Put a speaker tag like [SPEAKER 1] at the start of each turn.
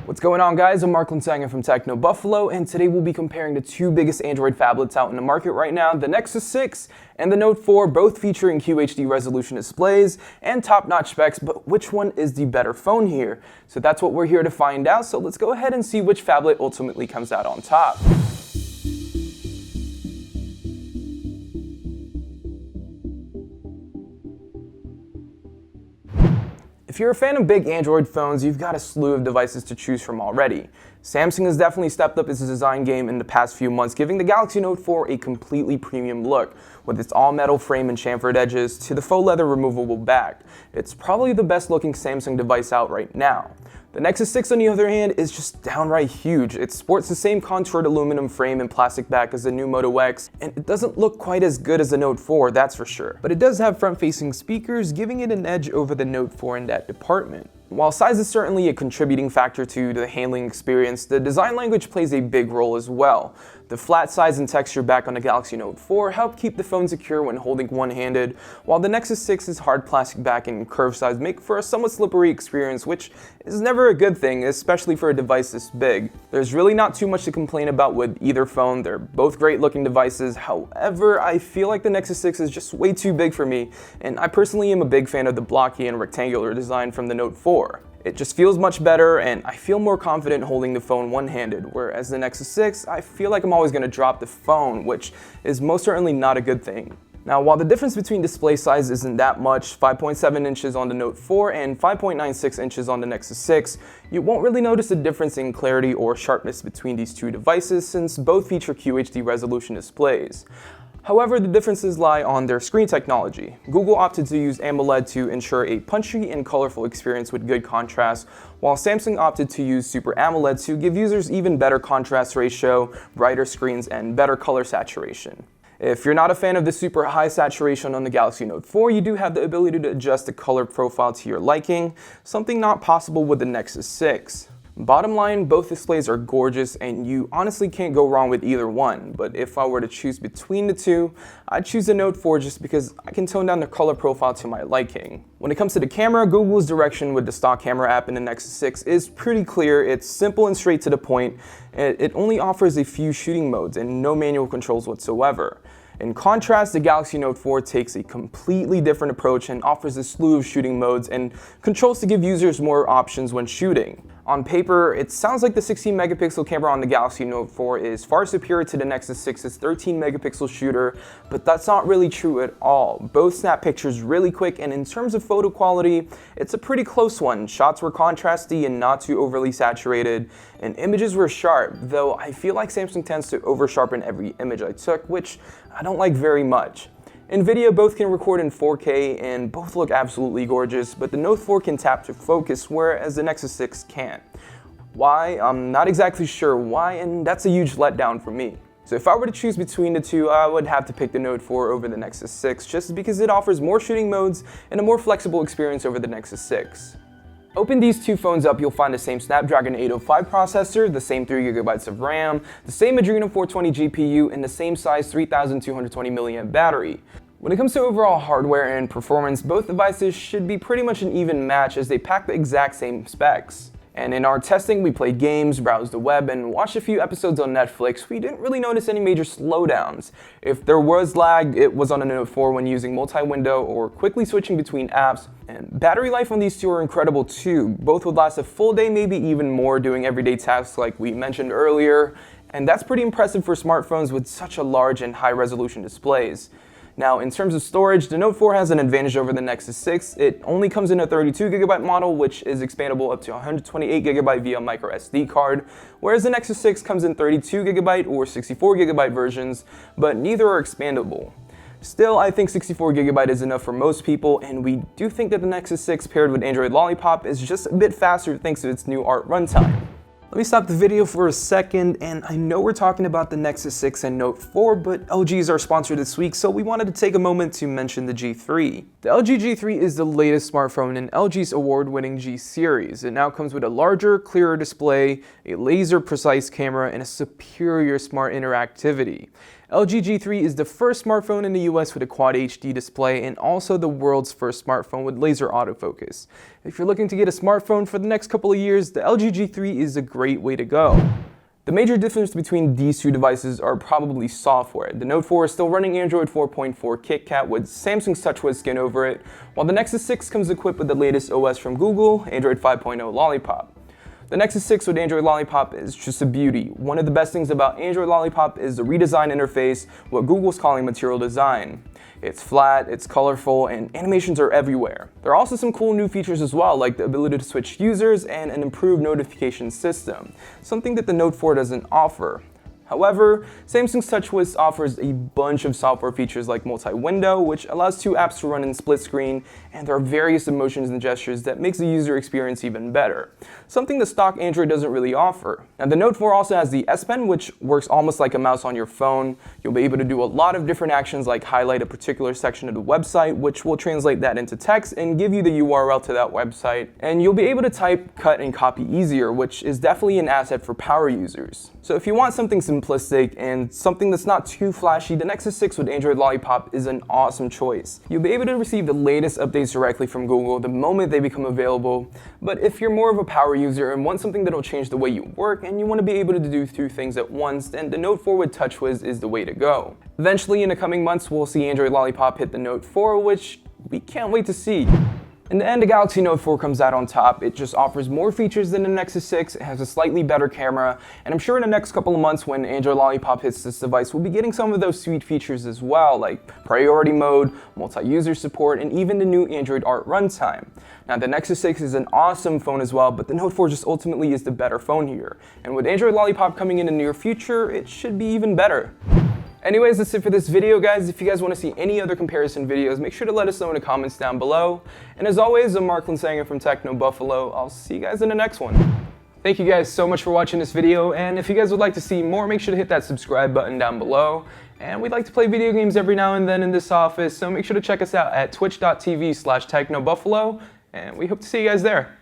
[SPEAKER 1] What's going on, guys? I'm Mark Sanger from Techno Buffalo, and today we'll be comparing the two biggest Android phablets out in the market right now, the Nexus 6 and the Note 4, both featuring QHD resolution displays and top-notch specs, but which one is the better phone here? So that's what we're here to find out, so let's go ahead and see which phablet ultimately comes out on top. If you're a fan of big Android phones, you've got a slew of devices to choose from already. Samsung has definitely stepped up its design game in the past few months, giving the Galaxy Note 4 a completely premium look, with its all-metal frame and chamfered edges to the faux leather removable back. It's probably the best looking Samsung device out right now. The Nexus 6, on the other hand, is just downright huge. It sports the same contoured aluminum frame and plastic back as the new Moto X, and it doesn't look quite as good as the Note 4, that's for sure. But it does have front-facing speakers, giving it an edge over the Note 4 in that department. While size is certainly a contributing factor to the handling experience, the design language plays a big role as well. The flat size and texture back on the Galaxy Note 4 help keep the phone secure when holding one-handed, while the Nexus 6's hard plastic back and curved size make for a somewhat slippery experience, which is never a good thing, especially for a device this big. There's really not too much to complain about with either phone. They're both great looking devices. However, I feel like the Nexus 6 is just way too big for me, and I personally am a big fan of the blocky and rectangular design from the Note 4. It just feels much better, and I feel more confident holding the phone one-handed, whereas the Nexus 6, I feel like I'm always going to drop the phone, which is most certainly not a good thing. Now, while the difference between display size isn't that much, 5.7 inches on the Note 4 and 5.96 inches on the Nexus 6, you won't really notice a difference in clarity or sharpness between these two devices since both feature QHD resolution displays. However, the differences lie on their screen technology. Google opted to use AMOLED to ensure a punchy and colorful experience with good contrast, while Samsung opted to use Super AMOLED to give users even better contrast ratio, brighter screens, and better color saturation. If you're not a fan of the super high saturation on the Galaxy Note 4, you do have the ability to adjust the color profile to your liking, something not possible with the Nexus 6. Bottom line, both displays are gorgeous and you honestly can't go wrong with either one, but if I were to choose between the two, I'd choose the Note 4 just because I can tone down the color profile to my liking. When it comes to the camera, Google's direction with the stock camera app in the Nexus 6 is pretty clear. It's simple and straight to the point. It only offers a few shooting modes and no manual controls whatsoever. In contrast, the Galaxy Note 4 takes a completely different approach and offers a slew of shooting modes and controls to give users more options when shooting. On paper, it sounds like the 16 megapixel camera on the Galaxy Note 4 is far superior to the Nexus 6's 13 megapixel shooter, but that's not really true at all. Both snap pictures really quick, and in terms of photo quality, it's a pretty close one. Shots were contrasty and not too overly saturated, and images were sharp, though I feel like Samsung tends to over-sharpen every image I took, which I don't like very much. In video, both can record in 4K and both look absolutely gorgeous, but the Note 4 can tap to focus, whereas the Nexus 6 can't. Why? I'm not exactly sure why, and that's a huge letdown for me. So if I were to choose between the two, I would have to pick the Note 4 over the Nexus 6, just because it offers more shooting modes and a more flexible experience over the Nexus 6. Open these two phones up, you'll find the same Snapdragon 805 processor, the same 3GB of RAM, the same Adreno 420 GPU, and the same size 3220 mAh battery. When it comes to overall hardware and performance, both devices should be pretty much an even match as they pack the exact same specs. And in our testing, we played games, browsed the web, and watched a few episodes on Netflix. We didn't really notice any major slowdowns. If there was lag, it was on the Note 4 when using multi-window or quickly switching between apps. And battery life on these two are incredible too. Both would last a full day, maybe even more, doing everyday tasks like we mentioned earlier. And that's pretty impressive for smartphones with such a large and high-resolution displays. Now, in terms of storage, the Note 4 has an advantage over the Nexus 6. It only comes in a 32GB model, which is expandable up to 128GB via micro SD card, whereas the Nexus 6 comes in 32GB or 64GB versions, but neither are expandable. Still, I think 64GB is enough for most people, and we do think that the Nexus 6 paired with Android Lollipop is just a bit faster thanks to its new ART runtime. Let me stop the video for a second, and I know we're talking about the Nexus 6 and Note 4, but LG is our sponsor this week, so we wanted to take a moment to mention the G3. The LG G3 is the latest smartphone in LG's award-winning G series. It now comes with a larger, clearer display, a laser-precise camera, and a superior smart interactivity. LG G3 is the first smartphone in the US with a Quad HD display and also the world's first smartphone with laser autofocus. If you're looking to get a smartphone for the next couple of years, the LG G3 is a great way to go. The major difference between these two devices are probably software. The Note 4 is still running Android 4.4 KitKat with Samsung's TouchWiz skin over it, while the Nexus 6 comes equipped with the latest OS from Google, Android 5.0 Lollipop. The Nexus 6 with Android Lollipop is just a beauty. One of the best things about Android Lollipop is the redesigned interface, what Google's calling material design. It's flat, it's colorful, and animations are everywhere. There are also some cool new features as well, like the ability to switch users and an improved notification system, something that the Note 4 doesn't offer. However, Samsung's TouchWiz offers a bunch of software features like multi-window, which allows two apps to run in split screen, and there are various emotions and gestures that makes the user experience even better, something the stock Android doesn't really offer. Now, the Note 4 also has the S Pen, which works almost like a mouse on your phone. You'll be able to do a lot of different actions like highlight a particular section of the website, which will translate that into text and give you the URL to that website. And you'll be able to type, cut, and copy easier, which is definitely an asset for power users. So if you want something simplistic and something that's not too flashy, the Nexus 6 with Android Lollipop is an awesome choice. You'll be able to receive the latest updates directly from Google the moment they become available, but if you're more of a power user and want something that'll change the way you work and you want to be able to do two things at once, then the Note 4 with TouchWiz is the way to go. Eventually, in the coming months, we'll see Android Lollipop hit the Note 4, which we can't wait to see. In the end, the Galaxy Note 4 comes out on top. It just offers more features than the Nexus 6, it has a slightly better camera, and I'm sure in the next couple of months when Android Lollipop hits this device, we'll be getting some of those sweet features as well, like priority mode, multi-user support, and even the new Android Art runtime. Now, the Nexus 6 is an awesome phone as well, but the Note 4 just ultimately is the better phone here. And with Android Lollipop coming in the near future, it should be even better. Anyways, that's it for this video, guys. If you guys want to see any other comparison videos, make sure to let us know in the comments down below. And as always, I'm Mark Linsanger from Techno Buffalo. I'll see you guys in the next one. Thank you guys so much for watching this video, and if you guys would like to see more, make sure to hit that subscribe button down below. And we'd like to play video games every now and then in this office, so make sure to check us out at twitch.tv/technobuffalo, and we hope to see you guys there.